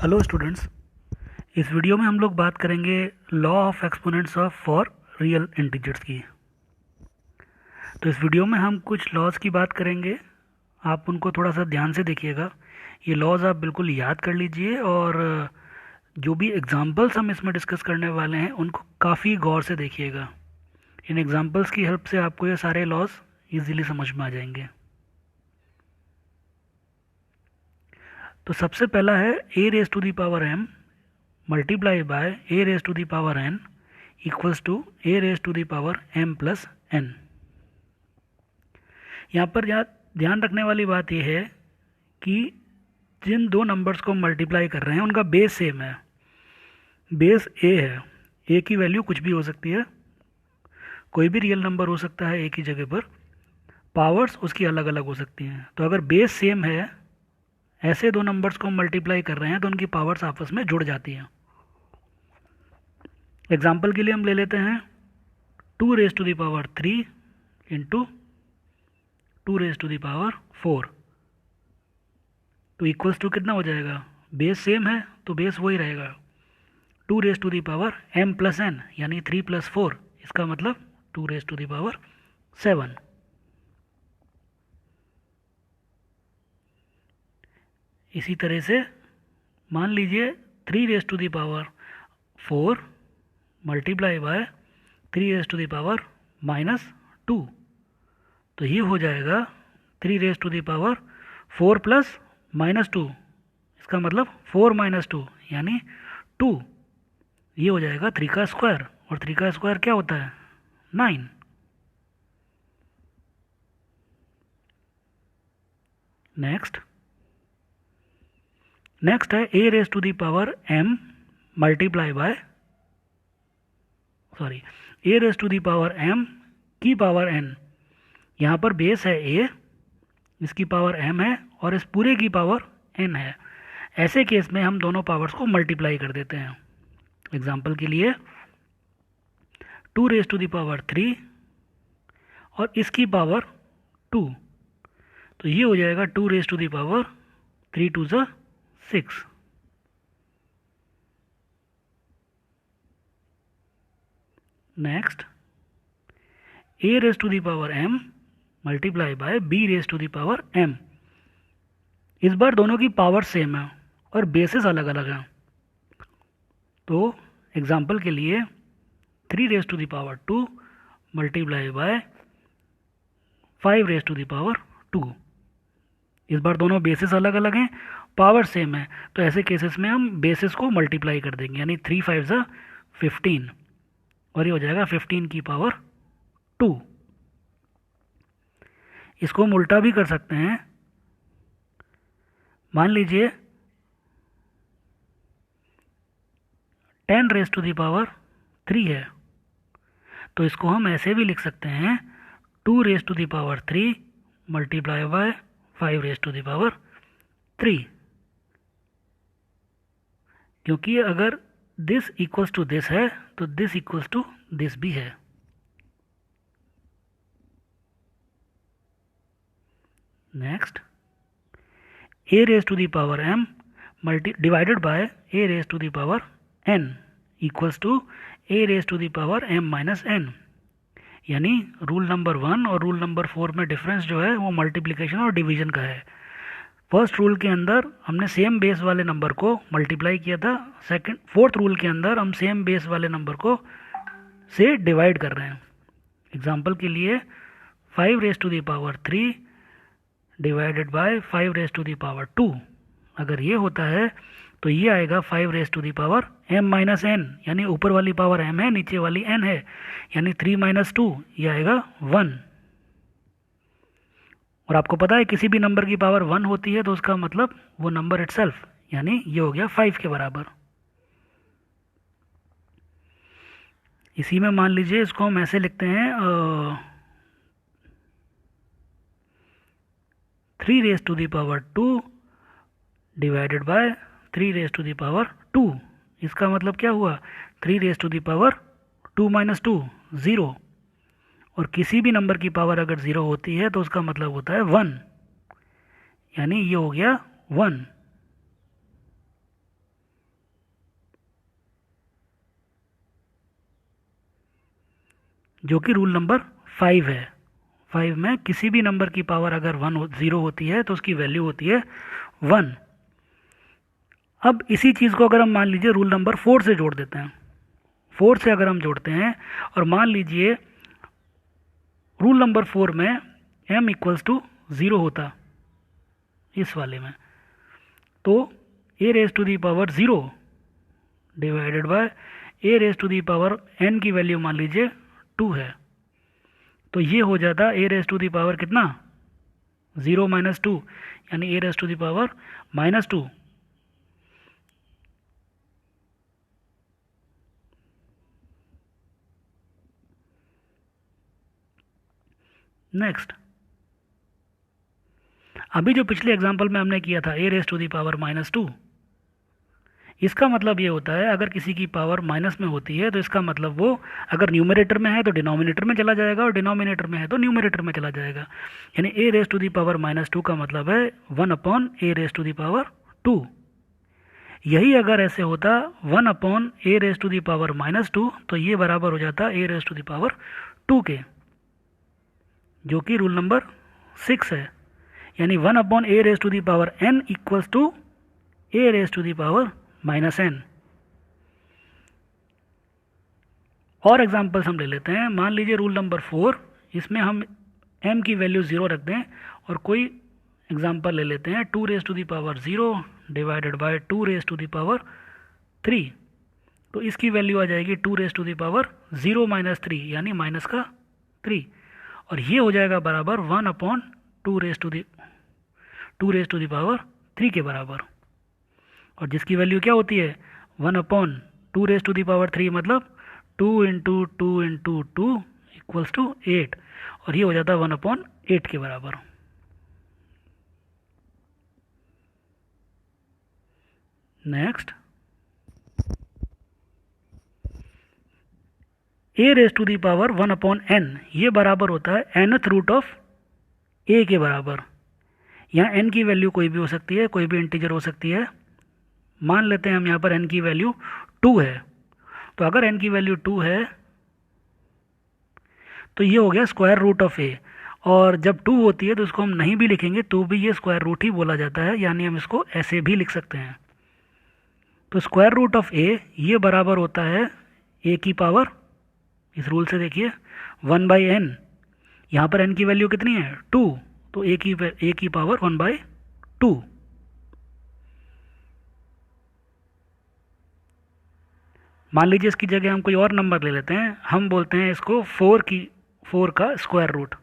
Hello students. इस video में हम लोग बात करेंगे law of exponents of for real integers की। तो इस वीडियो में हम कुछ लॉज की बात करेंगे। आप उनको थोड़ा सा ध्यान से देखिएगा। ये लॉज आप बिल्कुल याद कर लीजिए और जो भी एग्जांपल्स हम इसमें डिस्कस करने वाले हैं उनको काफ़ी गौर से देखिएगा। इन एग्जांपल्स की हेल्प से आपको ये सारे लॉज ईजीली समझ में आ जाएंगे। तो सबसे पहला है A raise to the power M multiply by A raise to the power N equals to A raise to the power M plus N. यहाँ पर ध्यान रखने वाली बात यह है कि जिन दो नंबर्स को मल्टीप्लाई कर रहे हैं उनका बेस सेम है। बेस ए है। ए की वैल्यू कुछ भी हो सकती है, कोई भी रियल नंबर हो सकता है ए की जगह पर। पावर्स उसकी अलग अलग हो सकती हैं। तो अगर बेस सेम है, ऐसे दो नंबर्स को मल्टीप्लाई कर रहे हैं तो उनकी पावर्स आपस में जुड़ जाती हैं। एग्जाम्पल के लिए हम ले लेते हैं 2 raise to the power 3 into 2 raise to the power 4। तो इक्वल्स टू कितना हो जाएगा? बेस सेम है तो बेस वही रहेगा। 2 raise to the power m plus N यानी 3 प्लस 4, इसका मतलब 2 रेज टू द पावर 7। इसी तरह से मान लीजिए 3 raise to the power 4 multiply by 3 raise to the power -2। तो ये हो जाएगा 3 raise to the power 4 plus -2, इसका मतलब 4 - 2 यानी 2। ये हो जाएगा 3 का स्क्वायर, और 3 का स्क्वायर क्या होता है? 9। नेक्स्ट है A raise to the power m multiply by A raise to the power m की पावर n। यहाँ पर बेस है a, इसकी पावर m है और इस पूरे की पावर n है। ऐसे केस में हम दोनों पावर्स को मल्टीप्लाई कर देते हैं। एग्जाम्पल के लिए 2 रेज टू द पावर 3 और इसकी पावर 2। तो ये हो जाएगा 2 रेज टू द पावर 3 2 ज़ा 6। Next a raise to the power m multiply by b raise to the power m। इस बार दोनों की पावर सेम है और बेसिस अलग अलग हैं। तो एग्जाम्पल के लिए 3 raise to the power 2 multiply by 5 raise to the power 2। इस बार दोनों बेसिस अलग अलग हैं, पावर सेम है, तो ऐसे केसेस में हम बेसिस को मल्टीप्लाई कर देंगे यानी 3 5 ज़ा 15 और ये हो जाएगा 15 की पावर 2। इसको हम उल्टा भी कर सकते हैं। मान लीजिए 10 रेज टू द पावर 3 है, तो इसको हम ऐसे भी लिख सकते हैं 2 raise to the power 3 multiply by 5 raise to the power 3। क्योंकि अगर दिस इक्वल्स टू दिस है तो दिस इक्वल्स टू दिस भी है। Next a raise to the power m divided by a raise to the power n equals to a raise to the power m minus n। यानी rule number 1 और rule number 4 में difference जो है वो multiplication और division का है। First rule के अंदर हमने सेम बेस वाले नंबर को मल्टीप्लाई किया था, फोर्थ रूल के अंदर हम सेम बेस वाले नंबर को से डिवाइड कर रहे हैं। एग्जाम्पल के लिए 5 raise to the power 3 divided by 5 raise to the power 2। अगर ये होता है तो ये आएगा 5 raise to the power m minus n, यानी ऊपर वाली पावर m है, नीचे वाली n है, यानी 3 - 2 ये आएगा 1। और आपको पता है किसी भी नंबर की पावर 1 होती है तो उसका मतलब वो नंबर इटसेल्फ, यानी ये हो गया 5 के बराबर। इसी में मान लीजिए इसको हम ऐसे लिखते हैं 3 raise to the power 2 divided by 3 raise to the power 2। इसका मतलब क्या हुआ? 3 रेज टू द पावर 2 - 2 0। और किसी भी नंबर की पावर अगर 0 होती है तो उसका मतलब होता है 1, यानी ये हो गया 1। जो कि रूल नंबर 5 है। 5 में किसी भी नंबर की पावर अगर 0 होती है तो उसकी वैल्यू होती है 1। अब इसी चीज़ को अगर हम मान लीजिए रूल नंबर 4 से जोड़ देते हैं, 4 से अगर हम जोड़ते हैं और मान लीजिए रूल नंबर 4 में m इक्वल्स टू 0 होता इस वाले में, तो a raise to the power 0 divided by a raise to the power n की वैल्यू मान लीजिए 2 है, तो ये हो जाता a raise to the power कितना 0 माइनस 2, यानी a raise to the power -2। Next, अभी जो पिछले एग्जांपल में हमने किया था a raise to the power -2, इसका मतलब ये होता है अगर किसी की पावर माइनस में होती है तो इसका मतलब वो अगर न्यूमरेटर में है तो डिनोमिनेटर में चला जाएगा और डिनोमिनेटर में है तो न्यूमरेटर में चला जाएगा। यानी a raise to the power -2 का मतलब है 1 upon a raise to the power 2। यही अगर ऐसे होता 1 upon a raise to the power -2 तो ये बराबर हो जाता a raise to the power 2 के, जो कि रूल नंबर 6 है। यानी 1 upon a raise to the power n equals to a raise to the power -n। और एग्जांपल्स हम ले लेते हैं। मान लीजिए रूल नंबर 4, इसमें हम m की वैल्यू 0 रख दें और कोई एग्जांपल ले लेते हैं 2 raise to the power 0 divided by 2 raise to the power 3, तो इसकी वैल्यू आ जाएगी 2 raise to the power 0 minus 3, यानी माइनस का 3, और ये हो जाएगा बराबर 1 upon 2 raise to the power 3 के बराबर। और जिसकी वैल्यू क्या होती है 1 upon 2 raise to the power 3 मतलब 2 इंटू 2 इंटू 2 इक्वल्स टू 8, और ये हो जाता है 1 अपॉन 8 के बराबर। Next, a raise to the power 1 upon n, ये बराबर होता है nth रूट ऑफ a के बराबर। यहाँ n की वैल्यू कोई भी हो सकती है, कोई भी इंटीजर हो सकती है। मान लेते हैं हम यहाँ पर n की वैल्यू 2 है, तो अगर n की वैल्यू 2 है तो ये हो गया स्क्वायर रूट ऑफ a, और जब 2 होती है तो इसको हम नहीं भी लिखेंगे तो भी ये स्क्वायर रूट ही बोला जाता है, यानी हम इसको ऐसे भी लिख सकते हैं। तो स्क्वायर रूट ऑफ a ये बराबर होता है a की पावर, इस रूल से देखिए 1/n, यहाँ पर n की वैल्यू कितनी है 2, तो a की पावर 1/2। मान लीजिए इसकी जगह हम कोई और नंबर ले लेते हैं, हम बोलते हैं इसको 4 का स्क्वायर रूट,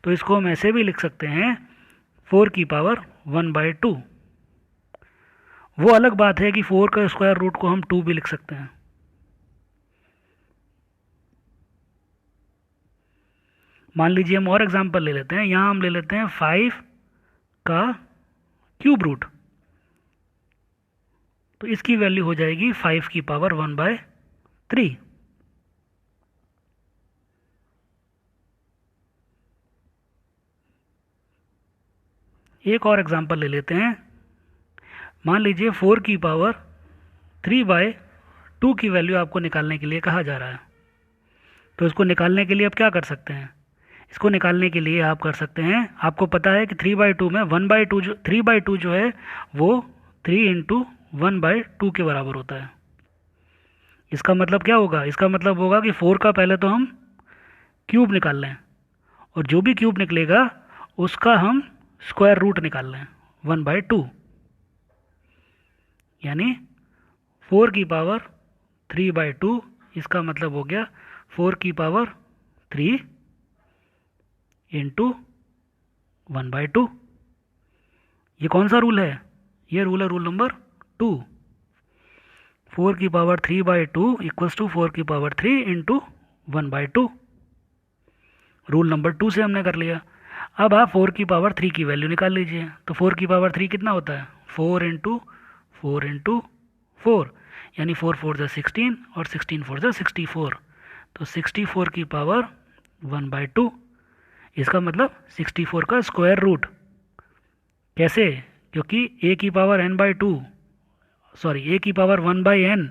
तो इसको हम ऐसे भी लिख सकते हैं 4 की पावर 1/2। वो अलग बात है कि 4 का स्क्वायर रूट को हम 2 भी लिख सकते हैं। मान लीजिए हम और एग्जांपल ले लेते हैं, यहाँ हम ले लेते हैं 5 का क्यूब रूट, तो इसकी वैल्यू हो जाएगी 5 की पावर 1/3। एक और एग्जांपल ले लेते हैं। मान लीजिए 4 की पावर 3/2 की वैल्यू आपको निकालने के लिए कहा जा रहा है, तो इसको निकालने के लिए आप क्या कर सकते हैं, इसको निकालने के लिए आप कर सकते हैं, आपको पता है कि 3/2 में 3/2 जो है वो 3 इंटू 1/2 के बराबर होता है। इसका मतलब क्या होगा, इसका मतलब होगा कि 4 का पहले तो हम क्यूब निकाल लें और जो भी क्यूब निकलेगा उसका हम स्क्वायर रूट निकाल लें 1/2, यानी 4 की पावर 3/2, इसका मतलब हो गया 4 की पावर 3 इंटू 1/2। ये कौन सा रूल है, ये रूल है रूल नंबर 2। 4 की पावर 3/2 इक्वल्स टू 4 की पावर 3 इंटू 1/2। रूल नंबर 2 से हमने कर लिया। अब आप 4 की पावर 3 की वैल्यू निकाल लीजिए, तो 4 की पावर 3 कितना होता है 4 इंटू 4 इंटू 4, यानी 4 4 जा 16 और 16 4 जा 64, तो 64 की पावर 1/2। इसका मतलब 64 का स्क्वायर रूट। कैसे, क्योंकि a की पावर n/2 a की पावर 1/n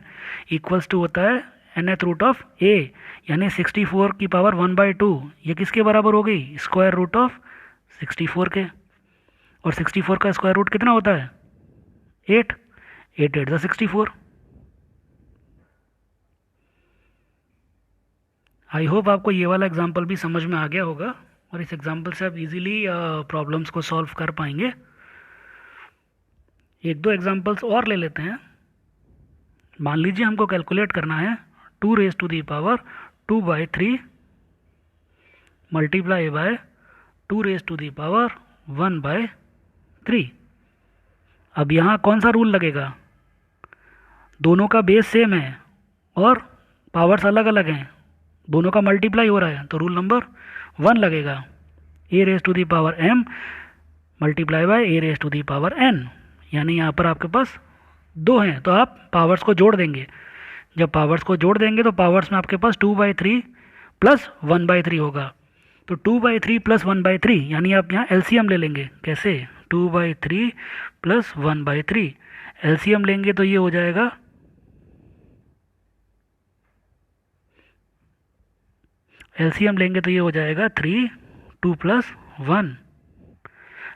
इक्वल्स टू होता है nth रूट ऑफ a, यानी 64 की पावर 1/2, ये किसके बराबर हो गई? स्क्वायर रूट ऑफ 64 के। और 64 का स्क्वायर रूट कितना होता है? 8, 8 8 64। आई होप आपको ये वाला एग्जाम्पल भी समझ में आ गया होगा और इस एग्जाम्पल से आप इजीली प्रॉब्लम्स को सॉल्व कर पाएंगे। एक दो एग्जाम्पल्स और ले लेते हैं। मान लीजिए हमको कैलकुलेट करना है 2 raise to the power 2/3 multiply by 2 raise to the power 1/3। अब यहाँ कौन सा रूल लगेगा? दोनों का बेस सेम है और पावर्स अलग अलग हैं, दोनों का मल्टीप्लाई हो रहा है, तो रूल नंबर 1 लगेगा। a raise to the power m multiply by a raise to the power n, यानी यहाँ पर आपके पास 2 हैं तो आप पावर्स को जोड़ देंगे। जब पावर्स को जोड़ देंगे तो पावर्स में आपके पास 2/3 प्लस 1/3 होगा। तो 2/3 प्लस 1/3, यानी आप यहाँ एलसीएम ले लेंगे। कैसे? 2/3 प्लस 1/3 एलसीएम लेंगे तो ये हो जाएगा 3, 2 प्लस 1,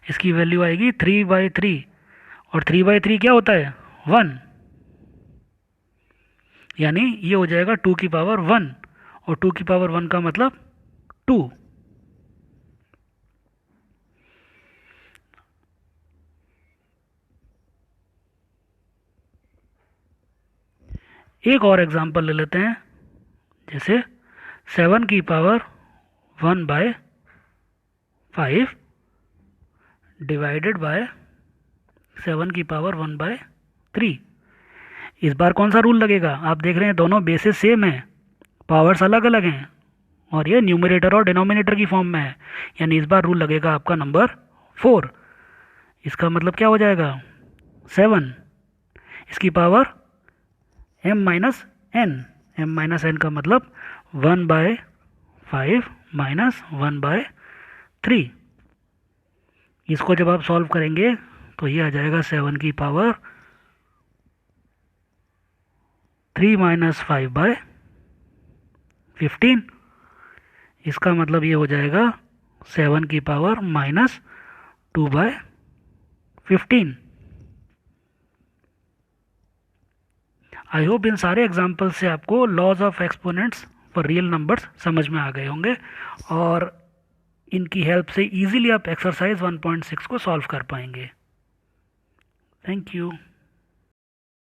इसकी वैल्यू आएगी 3/3 और 3/3 क्या होता है? 1, यानी ये हो जाएगा 2 की पावर 1 और 2 की पावर 1 का मतलब 2। एक और एग्जांपल ले लेते हैं, जैसे 7 की पावर 1/5 डिवाइडेड बाय 7 की पावर 1/3। इस बार कौन सा रूल लगेगा? आप देख रहे हैं दोनों बेसिस सेम हैं, पावर्स अलग अलग हैं और ये न्यूमरेटर और डिनोमिनेटर की फॉर्म में है, यानी इस बार रूल लगेगा आपका नंबर 4। इसका मतलब क्या हो जाएगा? 7, इसकी पावर m-n का मतलब 1/5 माइनस 1/3। इसको जब आप सॉल्व करेंगे तो ये आ जाएगा 7 की पावर 3 माइनस 5/15। इसका मतलब ये हो जाएगा 7 की पावर माइनस 2/15। आई होप इन सारे एग्जाम्पल से आपको laws of exponents for real numbers समझ में आ गए होंगे और इनकी हेल्प से इजीली आप एक्सरसाइज 1.6 को सॉल्व कर पाएंगे। Thank you.